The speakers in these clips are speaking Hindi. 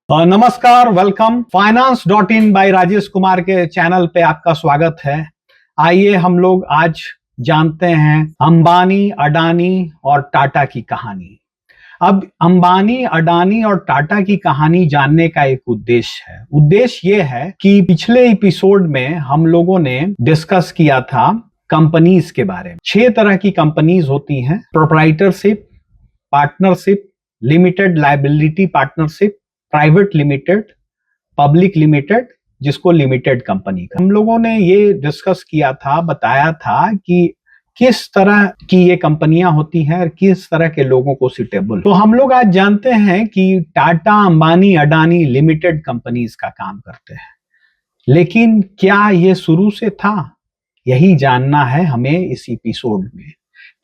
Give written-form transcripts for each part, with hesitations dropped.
नमस्कार, welcome. Finance.in bye Rajesh Kumar के चैनल पे आपका स्वागत है। आइए हम लोग आज जानते हैं अंबानी, अडानी और टाटा की कहानी। अब अंबानी, अडानी और टाटा की कहानी जानने का एक उद्देश्य है। उद्देश्य ये है कि पिछले एपिसोड में हम लोगों ने डिस्कस किया था कंपनीज के बारे में। 6 तरह की कंपनीज होती हैं: proprietorship, partnership, limited liability partnership, private limited, public limited, जिसको लिमिटेड कंपनी का हम लोगों ने ये डिस्कस किया था, बताया था कि किस तरह की ये कंपनियां होती हैं और किस तरह के लोगों को सुटेबल। तो हम लोग आज जानते हैं कि टाटा, अंबानी, अडानी लिमिटेड कंपनीज का काम करते हैं, लेकिन क्या ये शुरू से था? यही जानना है हमें इस एपिसोड में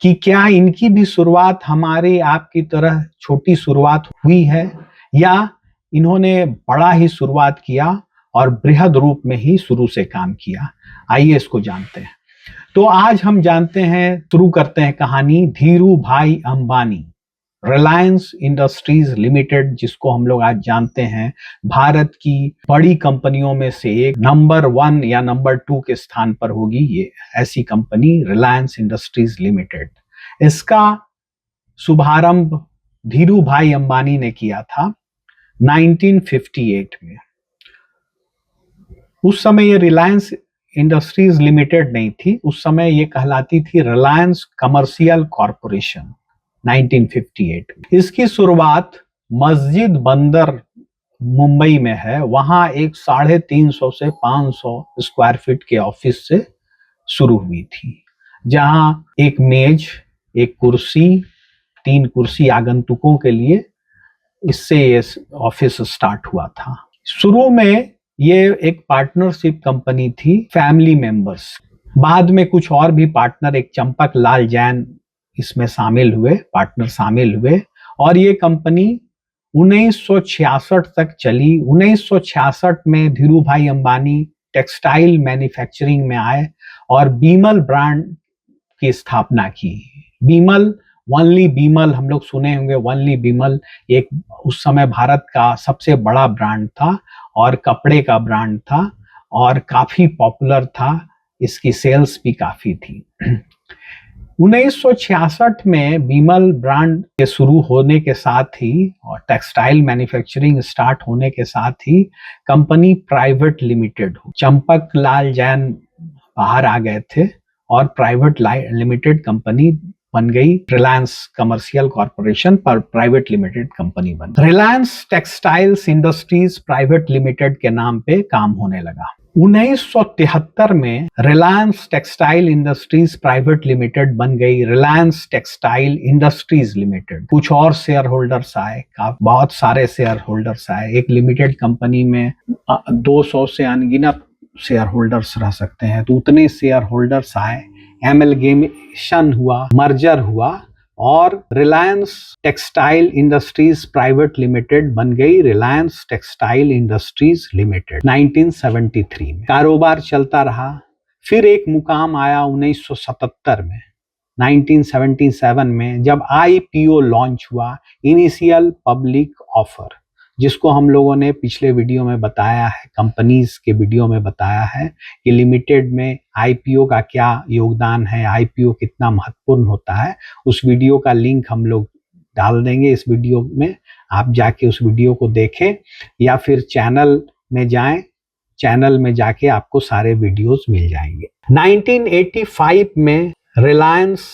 कि क्या इनकी भी शुरुआत हमारे आपकी तरह छोटी शुरुआत हुई है या इन्होंने बड़ा ही शुरुआत किया और बृहद रूप में ही शुरू से काम किया। आइए इसको जानते हैं। तो आज हम जानते हैं, शुरू करते हैं कहानी धीरू भाई अंबानी, रिलायंस इंडस्ट्रीज लिमिटेड, जिसको हम लोग आज जानते हैं भारत की बड़ी कंपनियों में से एक, नंबर 1 या नंबर 2 के स्थान पर होगी ये ऐसी कंपनी रिलायंस इंडस्ट्रीज लिमिटेड। इसका शुभारंभ धीरू भाई अंबानी ने किया था 1958 में। उस समय ये रिलायंस इंडस्ट्रीज लिमिटेड नहीं थी, उस समय ये कहलाती थी रिलायंस कमर्शियल कॉरपोरेशन। 1958 में इसकी शुरुआत मस्जिद बंदर मुंबई में है, वहां एक 350 से 500 स्क्वायर फीट के ऑफिस से शुरू हुई थी, जहां एक मेज, एक कुर्सी, 3 कुर्सी आगंतुकों के लिए, इससे ये ऑफिस स्टार्ट हुआ था। शुरू में ये एक पार्टनरशिप कंपनी थी, फैमिली मेंबर्स। बाद में कुछ और भी पार्टनर, एक चंपक लाल जैन इसमें शामिल हुए, पार्टनर शामिल हुए, और ये कंपनी 1966 तक चली। 1966 में धीरू भाई अंबानी टेक्सटाइल मैन्युफैक्चरिंग में आए और बीमल ब्रांड की स्थापना की। बीमल, वनली बीमल, हम लोग सुने होंगे, वनली बीमल एक उस समय भारत का सबसे बड़ा ब्रांड था और कपड़े का ब्रांड था और काफी पॉपुलर था, इसकी सेल्स भी काफी थी। 1966 में बीमल ब्रांड के शुरू होने के साथ ही और टेक्सटाइल मैन्युफैक्चरिंग स्टार्ट होने के साथ ही कंपनी प्राइवेट लिमिटेड हो, चंपक लाल जैन बाहर आ गए थे और प्राइवेट लिमिटेड कंपनी बन गई, रिलायंस कमर्शियल कॉरपोरेशन पर प्राइवेट लिमिटेड कंपनी बन गई। Reliance textiles industries private limited के नाम पे काम होने लगा। 1973 में Reliance textile industries private limited बन गई रिलायंस टेक्सटाइल इंडस्ट्रीज लिमिटेड। कुछ और शेयर होल्डर्स आए, बहुत सारे शेयर होल्डर्स आए। एक लिमिटेड कंपनी में 200 से अनगिनत शेयर होल्डर्स रह सकते हैं, तो उतने शेयर होल्डर्स आए, एमलगेमेशन हुआ, मर्जर हुआ और Reliance textile industries private limited बन गई रिलायंस टेक्सटाइल इंडस्ट्रीज लिमिटेड 1973 में। कारोबार चलता रहा। फिर एक मुकाम आया 1977 में, 1977 में, जब आईपीओ लॉन्च हुआ, इनिशियल पब्लिक ऑफर, जिसको हम लोगों ने पिछले वीडियो में बताया है, कंपनीज के वीडियो में बताया है कि लिमिटेड में आईपीओ का क्या योगदान है, आईपीओ कितना महत्वपूर्ण होता है। उस वीडियो का लिंक हम लोग डाल देंगे इस वीडियो में, आप जाके उस वीडियो को देखें या फिर चैनल में जाएं, चैनल में जाके आपको सारे वीडियोस मिल जाएंगे। 1985 में रिलायंस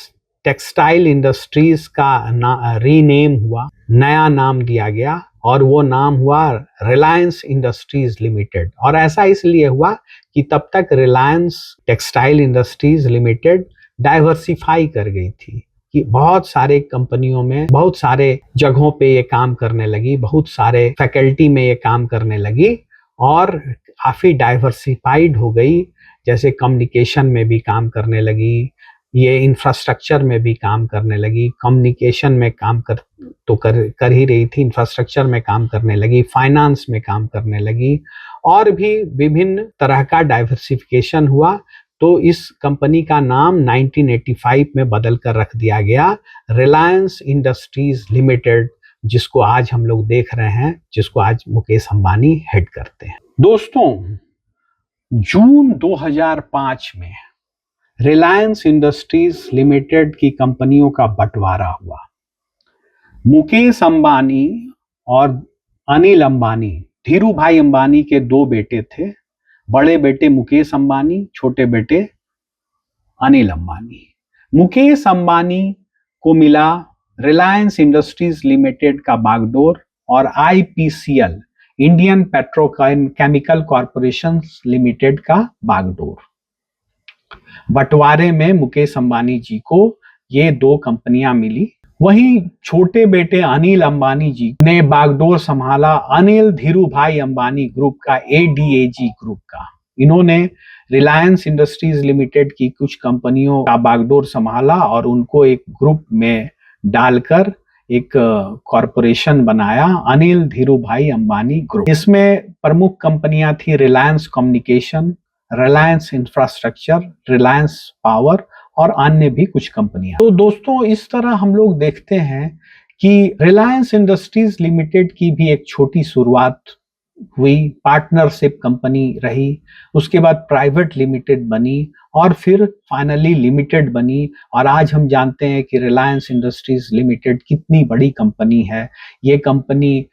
टेक्सटाइल इंडस्ट्रीज का रीनेम हुआ, नया नाम दिया गया और वो नाम हुआ रिलायंस इंडस्ट्रीज लिमिटेड। और ऐसा इसलिए हुआ कि तब तक Reliance textile industries limited diversify कर गई थी कि बहुत सारे कंपनियों में, बहुत सारे जगहों पे ये काम करने लगी, बहुत सारे फैकल्टी में ये काम करने लगी और काफी डाइवर्सिफाइड हो गई। जैसे कम्युनिकेशन में भी काम करने लगी, ये इंफ्रास्ट्रक्चर में भी काम करने लगी, कम्युनिकेशन में काम कर ही रही थी, इंफ्रास्ट्रक्चर में काम करने लगी, फाइनेंस में काम करने लगी और भी विभिन्न तरह का डाइवर्सिफिकेशन हुआ। तो इस कंपनी का नाम 1985 में बदल कर रख दिया गया रिलायंस इंडस्ट्रीज लिमिटेड जिसको आज हम लोग देख रहे हैं, जिसको आज मुकेश अंबानी हेड करते हैं। दोस्तों, जून 2005 में रिलायंस इंडस्ट्रीज लिमिटेड की कंपनियों का बंटवारा हुआ। मुकेश अंबानी और अनिल अंबानी, धीरू भाई अंबानी के दो बेटे थे। बड़े बेटे मुकेश अंबानी, छोटे बेटे अनिल अंबानी। मुकेश अंबानी को मिला रिलायंस इंडस्ट्रीज लिमिटेड का बागडोर और IPCL, Indian petrochemical corporation limited का बागडोर। बंटवारे में मुकेश अंबानी जी को ये दो कंपनियां मिली। वहीं छोटे बेटे अनिल अंबानी जी ने बागडोर संभाला अनिल धीरूभाई अंबानी ग्रुप का, एडीएजी ग्रुप का। इन्होंने रिलायंस इंडस्ट्रीज लिमिटेड की कुछ कंपनियों का बागडोर संभाला और उनको एक ग्रुप में डालकर एक कॉरपोरेशन बनाया, अनिल धीरूभाई अंबानी ग्रुप। इसमें प्रमुख कंपनियां थी Reliance communication, Reliance infrastructure, Reliance power और अन्य भी कुछ कंपनियां। तो दोस्तों, इस तरह हम लोग देखते हैं कि रिलायंस इंडस्ट्रीज लिमिटेड की भी एक छोटी शुरुआत हुई, पार्टनरशिप कंपनी रही, उसके बाद प्राइवेट लिमिटेड बनी और फिर फाइनली लिमिटेड बनी। और आज हम जानते हैं कि रिलायंस इंडस्ट्रीज लिमिटेड कितनी बड़ी कंपनी है। ये कंपनी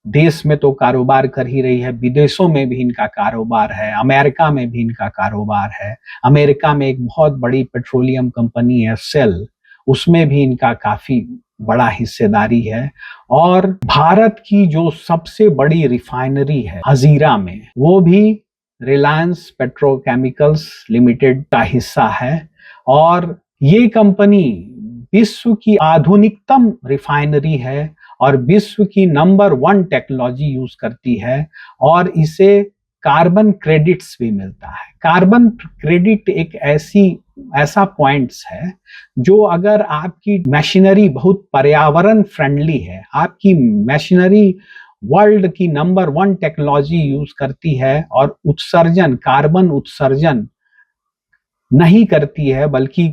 देश में तो कारोबार कर ही रही है, विदेशों में भी इनका कारोबार है, अमेरिका में भी इनका कारोबार है। अमेरिका में एक बहुत बड़ी पेट्रोलियम कंपनी है सेल, उसमें भी इनका काफी बड़ा हिस्सेदारी है। और भारत की जो सबसे बड़ी रिफाइनरी है हजीरा में, वो भी रिलायंस पेट्रोकेमिकल्स लिमिटेड का हिस्सा है। और ये कंपनी विश्व की आधुनिकतम रिफाइनरी है और विश्व की नंबर 1 टेक्नोलॉजी यूज करती है और इसे कार्बन क्रेडिट्स भी मिलता है। कार्बन क्रेडिट एक ऐसा पॉइंट्स है जो अगर आपकी मशीनरी बहुत पर्यावरण फ्रेंडली है, आपकी मशीनरी वर्ल्ड की नंबर 1 टेक्नोलॉजी यूज करती है और उत्सर्जन, कार्बन उत्सर्जन नहीं करती है, बल्कि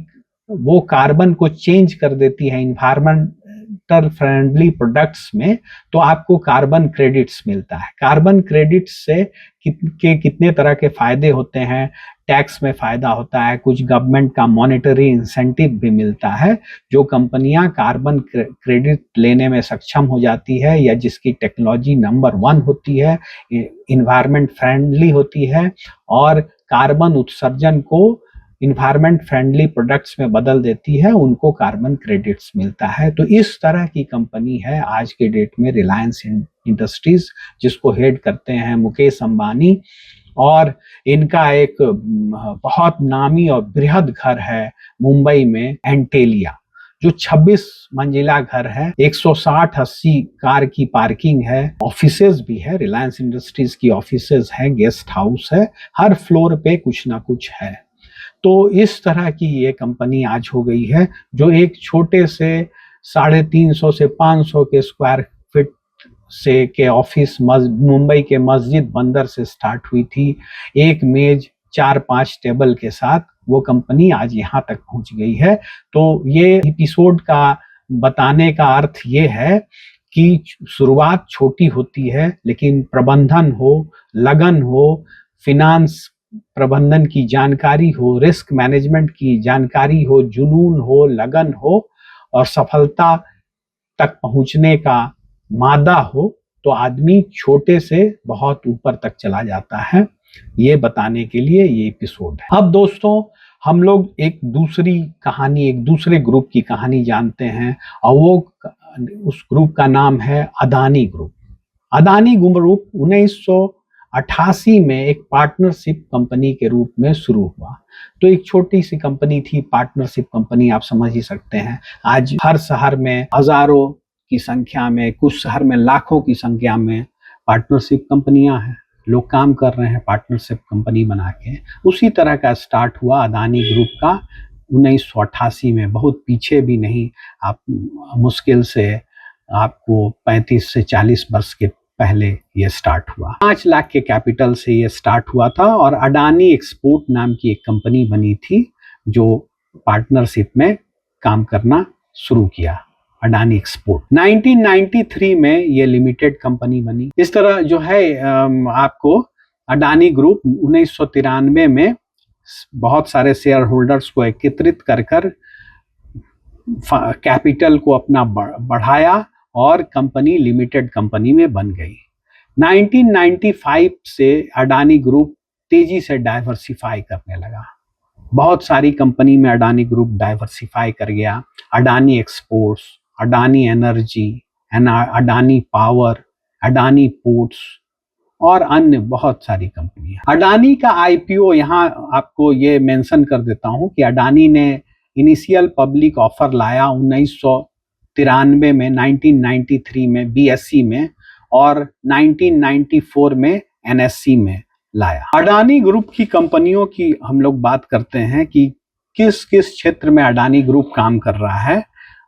वो कार्बन को चेंज कर देती है इन्वायरमेंटल फ्रेंडली प्रोडक्ट्स में, तो आपको कार्बन क्रेडिट्स मिलता है। कार्बन क्रेडिट्स से कितने तरह के फायदे होते हैं, टैक्स में फायदा होता है, कुछ गवर्नमेंट का मॉनेटरी इंसेंटिव भी मिलता है। जो कंपनियां कार्बन क्रेडिट लेने में सक्षम हो जाती है या जिसकी टेक्नोलॉजी नंबर 1 होती है, इन्वायरमेंट फ्रेंडली होती है और कार्बन उत्सर्जन को इन्वायरमेंट फ्रेंडली प्रोडक्ट्स में बदल देती है, उनको कार्बन क्रेडिट्स मिलता है। तो इस तरह की कंपनी है आज के डेट में रिलायंस इंडस्ट्रीज, जिसको हेड करते हैं मुकेश अंबानी। और इनका एक बहुत नामी और बृहद घर है मुंबई में, एंटेलिया, जो 26 मंजिला घर है, 160-80 कार की पार्किंग है, ऑफिसेज भी है, रिलायंस इंडस्ट्रीज की ऑफिसेज है, गेस्ट हाउस है, हर फ्लोर पे कुछ ना कुछ है। तो इस तरह की ये कंपनी आज हो गई है, जो एक छोटे से 350 से 500 के स्क्वायर फीट से के ऑफिस मुंबई के मस्जिद बंदर से स्टार्ट हुई थी, एक मेज 4-5 टेबल के साथ, वो कंपनी आज यहाँ तक पहुंच गई है। तो ये एपिसोड का बताने का अर्थ ये है कि शुरुआत छोटी होती है, लेकिन प्रबंधन हो, लगन हो, फिनांस प्रबंधन की जानकारी हो, रिस्क मैनेजमेंट की जानकारी हो, जुनून हो, लगन हो और सफलता तक पहुंचने का मादा हो, तो आदमी छोटे से बहुत ऊपर तक चला जाता है। ये बताने के लिए ये एपिसोड है। अब दोस्तों, हम लोग एक दूसरी कहानी, एक दूसरे ग्रुप की कहानी जानते हैं और वो उस ग्रुप का नाम है अदानी ग्रुप। अदानी ग्रुप 1988 में एक पार्टनरशिप कंपनी के रूप में शुरू हुआ। तो एक छोटी सी कंपनी थी, पार्टनरशिप कंपनी, आप समझ ही सकते हैं। आज हर शहर में हजारों की संख्या में, कुछ शहर में लाखों की संख्या में पार्टनरशिप कंपनियां हैं, लोग काम कर रहे हैं पार्टनरशिप कंपनी बना के। उसी तरह का स्टार्ट हुआ अदानी ग्रुप का 1988 में, बहुत पीछे भी नहीं, आप मुश्किल से आपको 35 से 40 वर्ष के पहले ये स्टार्ट हुआ। 5 लाख के कैपिटल से ये स्टार्ट हुआ था और अडानी एक्सपोर्ट नाम की एक कंपनी बनी थी जो पार्टनरशिप में काम करना शुरू किया अडानी एक्सपोर्ट। 1993 में ये लिमिटेड कंपनी बनी। इस तरह जो है आपको अडानी ग्रुप 1993 में बहुत सारे शेयर होल्डर्स को एकत्रित कर कैपिटल को अपना बढ़ाया और कंपनी लिमिटेड कंपनी में बन गई। 1995 से अडानी ग्रुप तेजी से डाइवर्सिफाई करने लगा। बहुत सारी कंपनी में अडानी ग्रुप डाइवर्सिफाई कर गया। Adani exports, Adani energy, Adani power, Adani ports और अन्य बहुत सारी कंपनियां। अडानी का आईपीओ, यहाँ आपको ये मेंशन कर देता हूं कि अडानी ने इनिशियल पब्लिक ऑफर लाया 1993 में, 1993 में बीएसई में और 1994 में एनएससी में लाया। अडानी ग्रुप की कंपनियों की हम लोग बात करते हैं कि किस किस क्षेत्र में अडानी ग्रुप काम कर रहा है।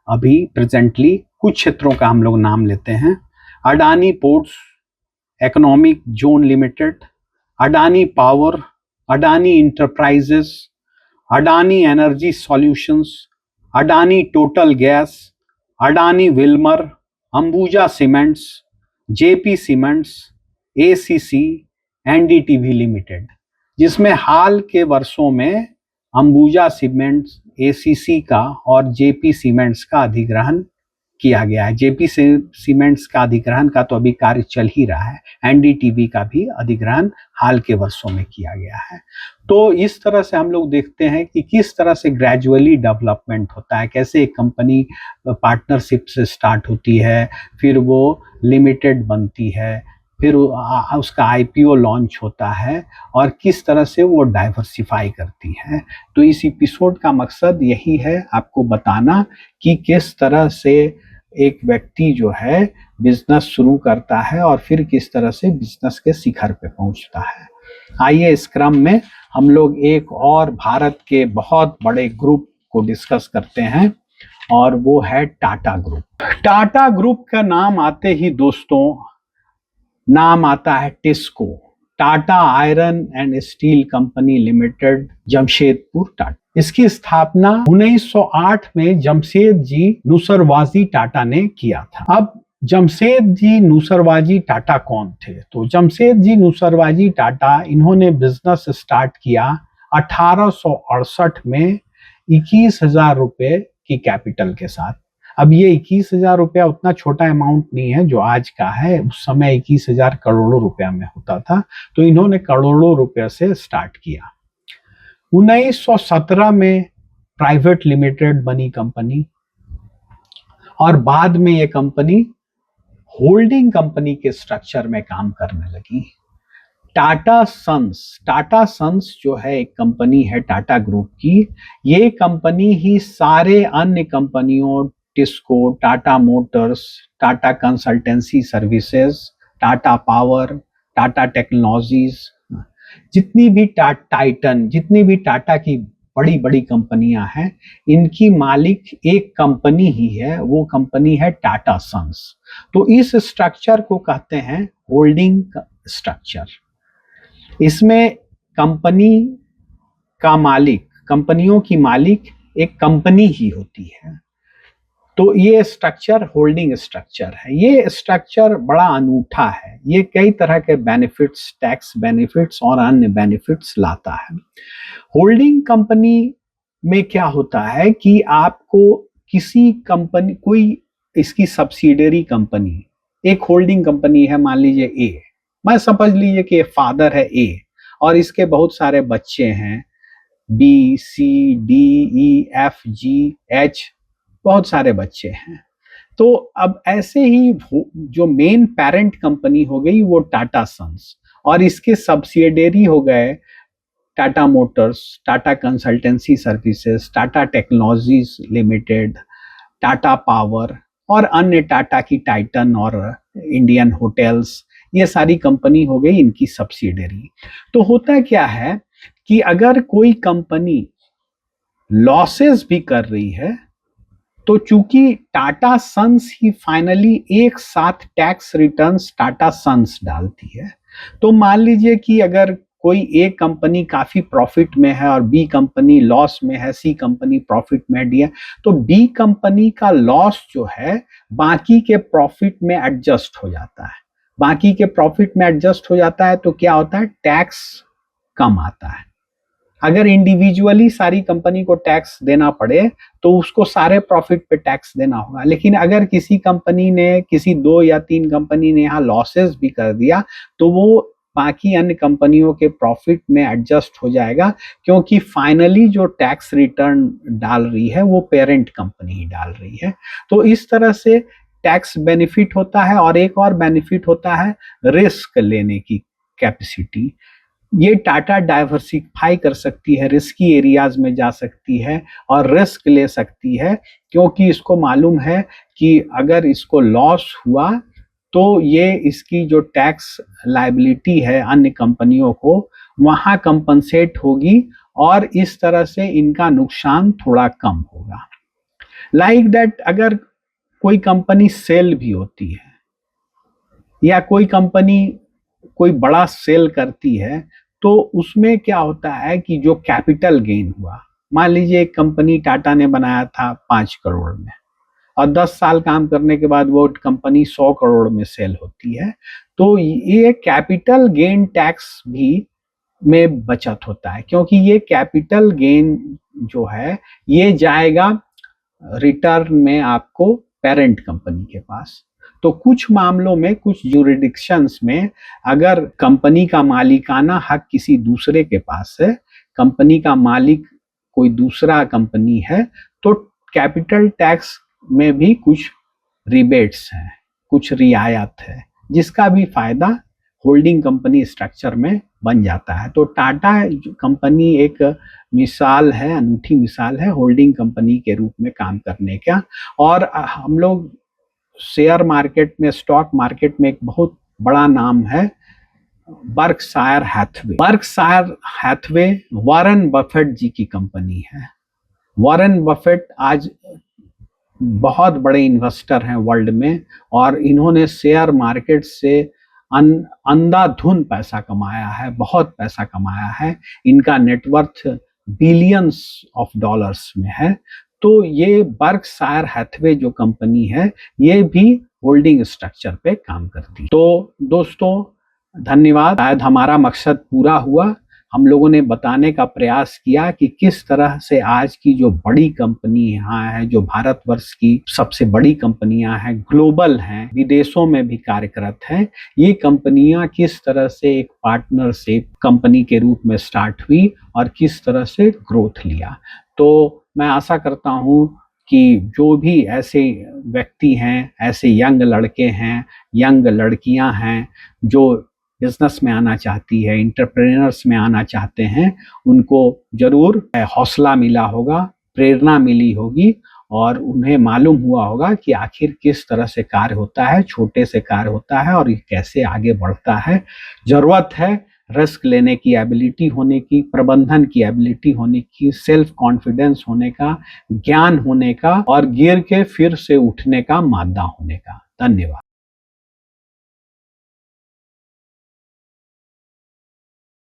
अभी प्रेजेंटली कुछ क्षेत्रों का हम लोग नाम लेते हैं। Adani ports economic zone limited, Adani power, Adani enterprises, Adani energy solutions, Adani total gas, Adani Wilmer, Ambuja cements, JP cements, ACC, NDTV limited, जिसमें हाल के वर्षों में अंबुजा सीमेंट्स, एसीसी का और जेपी सीमेंट्स का अधिग्रहण किया गया है। जेपी सीमेंट्स का अधिग्रहण का तो अभी कार्य चल ही रहा है। एनडीटीवी का भी अधिग्रहण हाल के वर्षों में किया गया है। तो इस तरह से हम लोग देखते हैं कि किस तरह से ग्रेजुअली डेवलपमेंट होता है, कैसे एक कंपनी पार्टनरशिप से स्टार्ट होती है, फिर वो लिमिटेड बनती है, फिर उसका आईपीओ लॉन्च होता है और किस तरह से वो डाइवर्सिफाई करती है। तो इस एपिसोड का मकसद यही है आपको बताना कि किस तरह से एक व्यक्ति जो है बिजनेस शुरू करता है और फिर किस तरह से बिजनेस के शिखर पे पहुंचता है। आइए इस क्रम में हम लोग एक और भारत के बहुत बड़े ग्रुप को डिस्कस करते हैं और वो है टाटा ग्रुप। टाटा ग्रुप का नाम आते ही दोस्तों नाम आता है TISCO, Tata iron and steel company limited, Jamshedpur Tata. इसकी स्थापना 1908 में जमशेद जी नूसरवाजी टाटा ने किया था। अब जमशेद जी नूसरवाजी टाटा कौन थे? तो जमशेद जी नूसरवाजी टाटा, इन्होंने बिजनेस स्टार्ट किया 1868 में 21,000 रुपए की कैपिटल के साथ। अब ये 21,000 रुपया उतना छोटा अमाउंट नहीं है जो आज का है, उस समय 21,000 करोड़ों रुपया में होता था। तो इन्होंने करोड़ों रुपया से स्टार्ट किया। 1917 में प्राइवेट लिमिटेड बनी कंपनी और बाद में ये कंपनी होल्डिंग कंपनी के स्ट्रक्चर में काम करने लगी। टाटा सन्स जो है एक कंपनी है टाटा ग्रुप की, ये कंपनी ही सारे अन्य कंपनियों TISCO, Tata Motors, Tata consultancy services, Tata power, Tata technologies, जितनी भी टाइटन, जितनी भी टाटा की बड़ी बड़ी कंपनियां हैं, इनकी मालिक एक कंपनी ही है, वो कंपनी है टाटा सन्स। तो इस स्ट्रक्चर को कहते हैं होल्डिंग स्ट्रक्चर। इसमें कंपनी का मालिक, कंपनियों की मालिक एक कंपनी ही होती है। तो ये स्ट्रक्चर होल्डिंग स्ट्रक्चर है। ये स्ट्रक्चर बड़ा अनूठा है, ये कई तरह के बेनिफिट्स, टैक्स बेनिफिट्स और अन्य बेनिफिट्स लाता है। होल्डिंग कंपनी में क्या होता है कि आपको किसी कंपनी, कोई इसकी सब्सिडियरी कंपनी, एक होल्डिंग कंपनी है, मान लीजिए ए, मैं समझ लीजिए कि फादर है ए और इसके बहुत सारे बच्चे हैं बी, सी, डी, ई, एफ, जी, एच, बहुत सारे बच्चे हैं। तो अब ऐसे ही जो मेन पेरेंट कंपनी हो गई वो टाटा सन्स और इसके सब्सिडियरी हो गए Tata Motors, Tata consultancy services, Tata technologies limited, Tata power और अन्य टाटा की टाइटन और इंडियन होटल्स, ये सारी कंपनी हो गई इनकी सब्सिडियरी। तो होता क्या है कि अगर कोई कंपनी लॉसेस भी कर रही है तो चूंकि टाटा सन्स ही फाइनली एक साथ टैक्स रिटर्न्स टाटा सन्स डालती है, तो मान लीजिए कि अगर कोई एक कंपनी काफी प्रॉफिट में है और बी कंपनी लॉस में है, सी कंपनी प्रॉफिट में डी है, तो बी कंपनी का लॉस जो है बाकी के प्रॉफिट में एडजस्ट हो जाता है। बाकी के प्रॉफिट में एडजस्ट हो जाता है तो क्या होता है, टैक्स कम आता है। अगर इंडिविजुअली सारी कंपनी को टैक्स देना पड़े तो उसको सारे प्रॉफिट पे टैक्स देना होगा, लेकिन अगर किसी कंपनी ने, किसी 2 या 3 कंपनी ने यहाँ लॉसेस भी कर दिया तो वो बाकी अन्य कंपनियों के प्रॉफिट में एडजस्ट हो जाएगा, क्योंकि फाइनली जो टैक्स रिटर्न डाल रही है वो पेरेंट कंपनी ही डाल रही है। तो इस तरह से टैक्स बेनिफिट होता है। और एक और बेनिफिट होता है रिस्क लेने की कैपेसिटी। ये टाटा डाइवर्सिफाई कर सकती है, रिस्की एरियाज में जा सकती है और रिस्क ले सकती है, क्योंकि इसको मालूम है कि अगर इसको लॉस हुआ तो ये इसकी जो टैक्स लायबिलिटी है अन्य कंपनियों को वहां कंपनसेट होगी और इस तरह से इनका नुकसान थोड़ा कम होगा। लाइक दैट अगर कोई कंपनी सेल भी होती है या कोई कंपनी कोई बड़ा सेल करती है तो उसमें क्या होता है कि जो कैपिटल गेन हुआ, मान लीजिए एक कंपनी टाटा ने बनाया था 5 करोड़ में और 10 साल काम करने के बाद वो कंपनी 100 करोड़ में सेल होती है, तो ये कैपिटल गेन टैक्स भी में बचत होता है, क्योंकि ये कैपिटल गेन जो है ये जाएगा रिटर्न में आपको पेरेंट कंपनी के पास। तो कुछ मामलों में, कुछ ज्यूरिडिक्शंस में अगर कंपनी का मालिकाना हक किसी दूसरे के पास है, कंपनी का मालिक कोई दूसरा कंपनी है, तो कैपिटल टैक्स में भी कुछ रिबेट्स हैं, कुछ रियायत है, जिसका भी फायदा होल्डिंग कंपनी स्ट्रक्चर में बन जाता है। तो टाटा कंपनी एक मिसाल है, अनूठी मिसाल है होल्डिंग कंपनी के रूप में काम करने का। और हम लोग शेयर मार्केट में, स्टॉक मार्केट में एक बहुत बड़ा नाम है Berkshire Hathaway. Berkshire Hathaway Warren Buffett ji की कंपनी है। वॉरेन बफेट आज बहुत बड़े इन्वेस्टर हैं वर्ल्ड में और इन्होंने शेयर मार्केट से अंधाधुन पैसा कमाया है, बहुत पैसा कमाया है। इनका नेटवर्थ बिलियंस ऑफ डॉलर्स में है। तो ये बर्कशायर हैथवे जो कंपनी है ये भी होल्डिंग स्ट्रक्चर पे काम करती है। तो दोस्तों धन्यवाद। शायद हमारा मकसद पूरा हुआ। हम लोगों ने बताने का प्रयास किया कि किस तरह से आज की जो बड़ी कंपनी यहाँ है, जो भारतवर्ष की सबसे बड़ी कंपनियां हैं, ग्लोबल हैं, विदेशों में भी कार्यरत हैं, ये कंपनियां किस तरह से एक पार्टनरशिप कंपनी के रूप में स्टार्ट हुई और किस तरह से ग्रोथ लिया। तो मैं आशा करता हूँ कि जो भी ऐसे व्यक्ति हैं, ऐसे यंग लड़के हैं, यंग लड़कियां हैं जो बिजनेस में आना चाहती है, इंटरप्रेन्योर्स में आना चाहते हैं, उनको जरूर हौसला मिला होगा, प्रेरणा मिली होगी और उन्हें मालूम हुआ होगा कि आखिर किस तरह से कार्य होता है, छोटे से कार्य होता है और ये कैसे आगे बढ़ता है। जरूरत है रिस्क लेने की एबिलिटी होने की, प्रबंधन की एबिलिटी होने की, सेल्फ कॉन्फिडेंस होने का, ज्ञान होने का और गिर के फिर से उठने का मादा होने का। धन्यवाद।